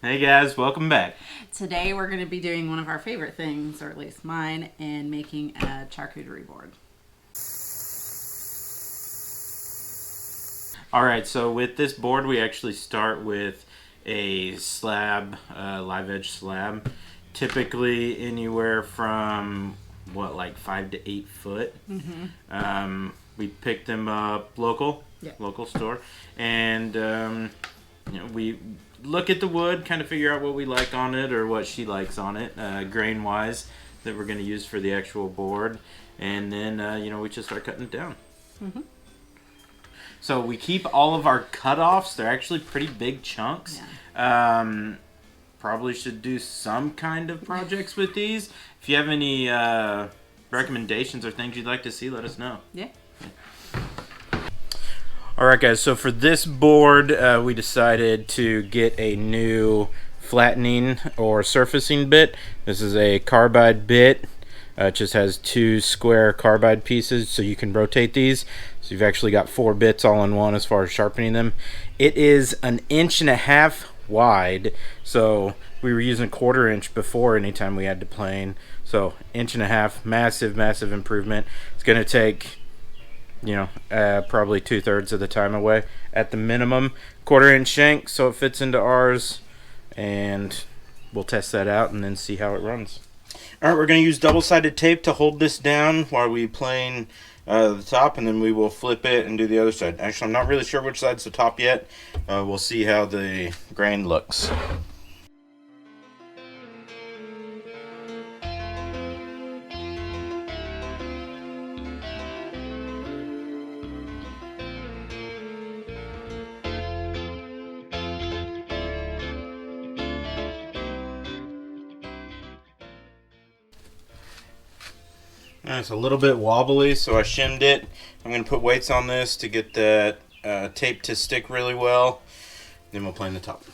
Hey guys, welcome back. Today we're going to be doing one of our favorite things, or at least mine, in making a charcuterie board. Alright, so with this board we actually start with a slab, live edge slab. Typically anywhere from, like 5 to 8 foot. We pick them up local store. And, we look at the wood, kind of figure out what we like on it or what she likes on it, grain wise, that we're going to use for the actual board. And then, we just start cutting it down. So we keep all of our cutoffs. They're actually pretty big chunks. Yeah. Probably should do some kind of projects with these. If you have any recommendations or things you'd like to see, let us know. Yeah. Alright guys, so for this board, we decided to get a new flattening or surfacing bit. This is a carbide bit. It just has 2 square carbide pieces, so you can rotate these. So you've actually got 4 bits all in one as far as sharpening them. It is 1.5 inches wide, so we were using 1/4 inch before anytime we had to plane. So 1.5 inches, massive improvement. It's going to take, probably 2/3 of the time away at the minimum. 1/4 inch shank, so it fits into ours, and we'll test that out and then see how it runs. Alright, we're going to use double-sided tape to hold this down while we plane the top, and then we will flip it and do the other side. Actually, I'm not really sure which side's the top yet. We'll see how the grain looks. It's a little bit wobbly, so I shimmed it. I'm going to put weights on this to get that tape to stick really well. Then we'll plane the top.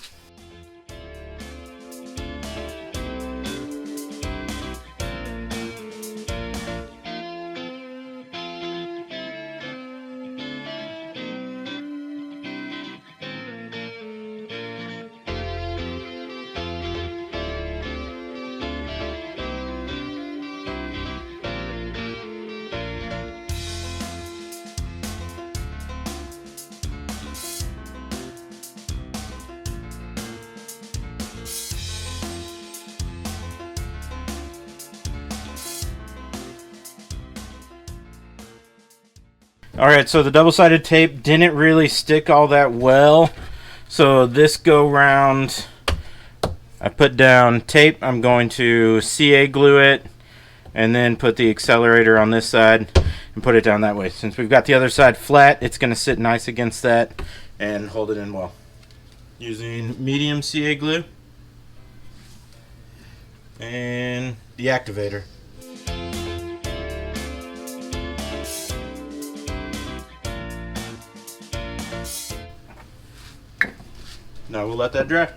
Alright, so the double-sided tape didn't really stick all that well. So this go round, I put down tape. I'm going to CA glue it and then put the accelerator on this side and put it down that way. Since we've got the other side flat, it's going to sit nice against that and hold it in well. Using medium CA glue and the activator. Now we'll let that dry.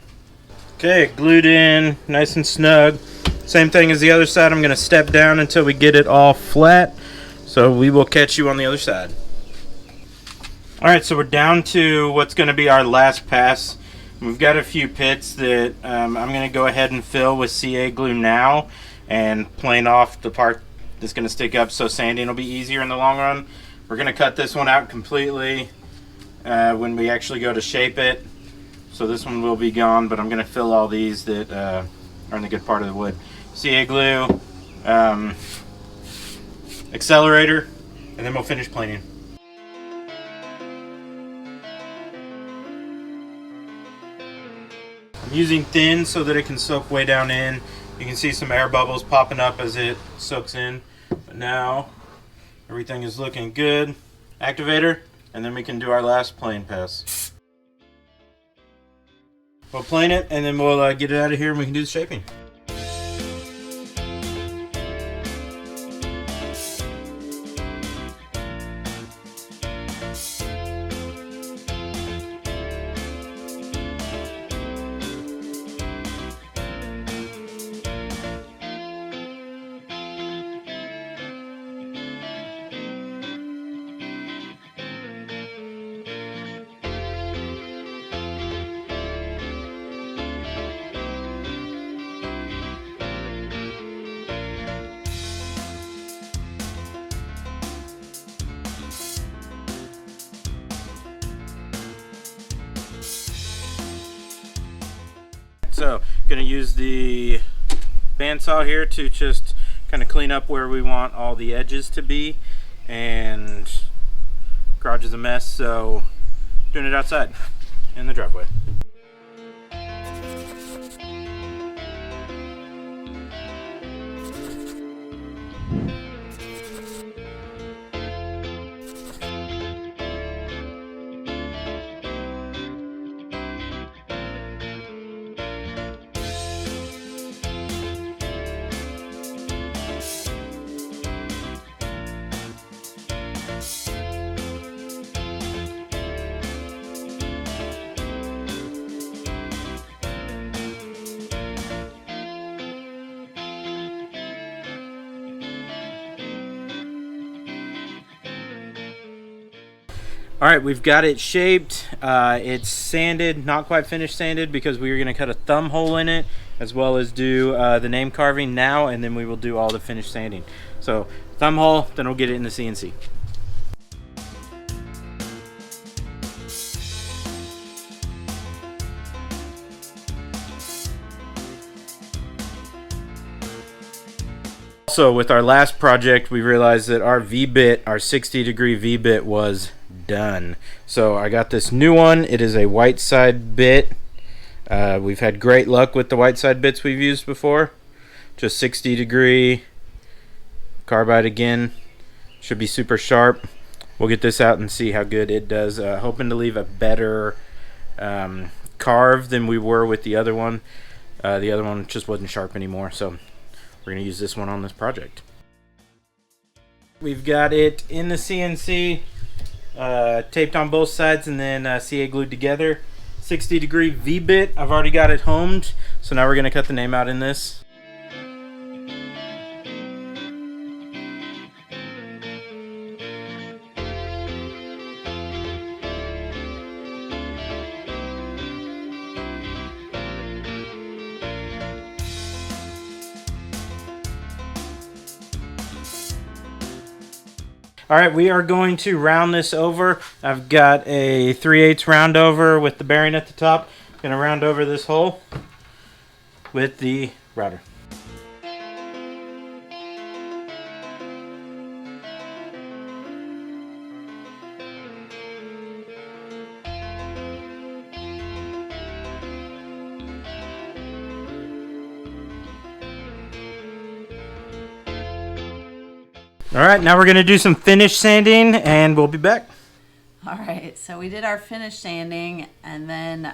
Okay, glued in nice and snug. Same thing as the other side. I'm going to step down until we get it all flat. So we will catch you on the other side. Alright, so we're down to what's going to be our last pass. We've got a few pits that I'm going to go ahead and fill with CA glue now and plane off the part that's going to stick up, so sanding will be easier in the long run. We're going to cut this one out completely when we actually go to shape it. So this one will be gone, but I'm going to fill all these that are in the good part of the wood. CA glue, accelerator, and then we'll finish planing. I'm using thin so that it can soak way down in. You can see some air bubbles popping up as it soaks in. But now everything is looking good. Activator, and then we can do our last plane pass. We'll plane it, and then we'll get it out of here and we can do the shaping. So gonna use the bandsaw here to just kind of clean up where we want all the edges to be, and garage is a mess, so doing it outside in the driveway. All right, we've got it shaped. It's sanded, not quite finished sanded, because we were going to cut a thumb hole in it, as well as do the name carving now, and then we will do all the finished sanding. So thumb hole, then we'll get it in the CNC. Also, with our last project, we realized that our V-bit, our 60-degree V-bit, was done. So I got this new one. It is a white side bit. We've had great luck with the white side bits we've used before. Just 60-degree carbide again. Should be super sharp. We'll get this out and see how good it does. Hoping to leave a better carve than we were with the other one. The other one just wasn't sharp anymore, so we're going to use this one on this project. We've got it in the CNC, taped on both sides, and then CA glued together. 60-degree V-bit. I've already got it homed, so now we're going to cut the name out in this. Alright, we are going to round this over. I've got a 3/8 round over with the bearing at the top. Going to round over this hole with the router. Alright, now we're going to do some finish sanding and we'll be back. Alright, so we did our finish sanding and then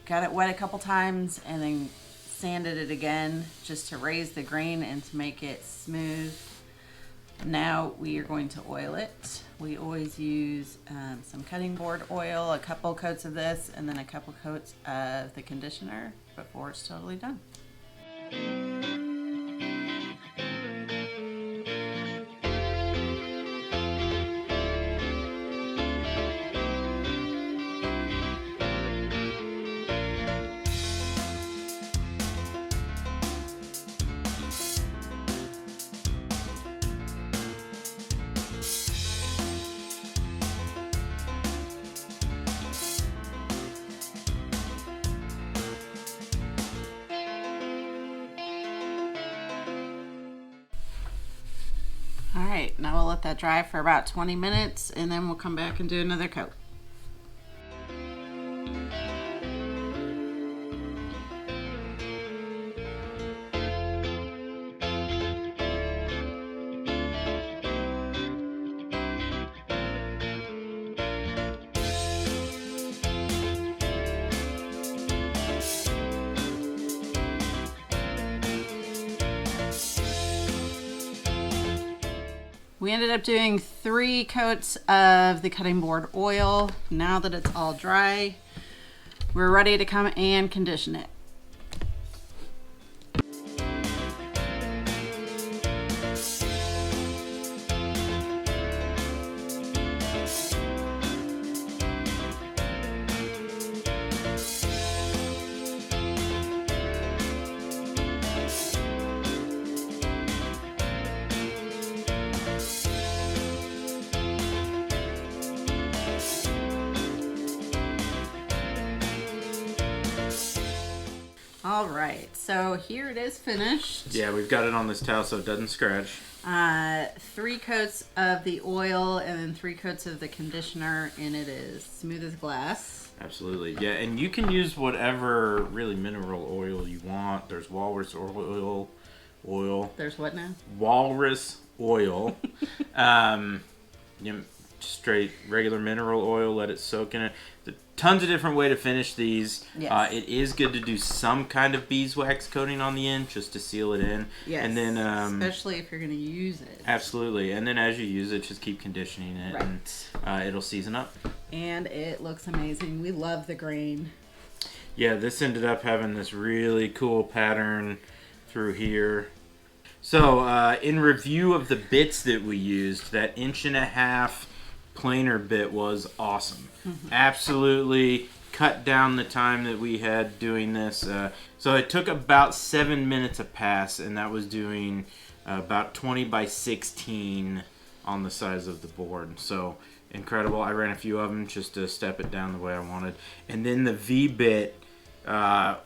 got it wet a couple times and then sanded it again just to raise the grain and to make it smooth. Now we are going to oil it. We always use some cutting board oil, a couple coats of this, and then a couple coats of the conditioner before it's totally done. Alright, now we'll let that dry for about 20 minutes and then we'll come back and do another coat. We ended up doing 3 coats of the cutting board oil. Now that it's all dry, we're ready to come and condition it. All right, so here it is finished. Yeah, we've got it on this towel so it doesn't scratch. 3 coats of the oil and then 3 coats of the conditioner, and it is smooth as glass. Absolutely. Yeah, and you can use whatever really mineral oil you want. There's walrus oil. There's what now? Walrus oil. You know, straight regular mineral oil, let it soak in it. There's tons of different way to finish these. Yes. It is good to do some kind of beeswax coating on the end just to seal it in. Yes. And then especially if you're going to use it. absolutely. And then as you use it, just keep conditioning it, Right. and it'll season up. And it looks amazing. We love the grain. Yeah, this ended up having this really cool pattern through here. So, in review of the bits that we used, that 1.5" planer bit was awesome. Absolutely cut down the time that we had doing this. So it took about 7 minutes a pass, and that was doing about 20 by 16 on the size of the board. So incredible. I ran a few of them just to step it down the way I wanted. And then the V-bit,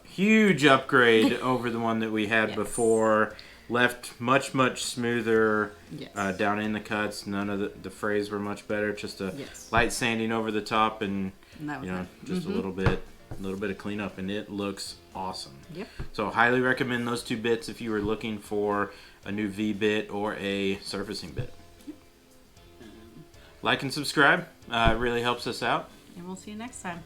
huge upgrade over the one that we had before. Left much smoother down in the cuts. None of the frays were much better. Just a light sanding over the top, and that was just a little bit of cleanup, and it looks awesome. Yep. So highly recommend those 2 bits if you were looking for a new V bit or a surfacing bit. Like and subscribe. It really helps us out. And we'll see you next time.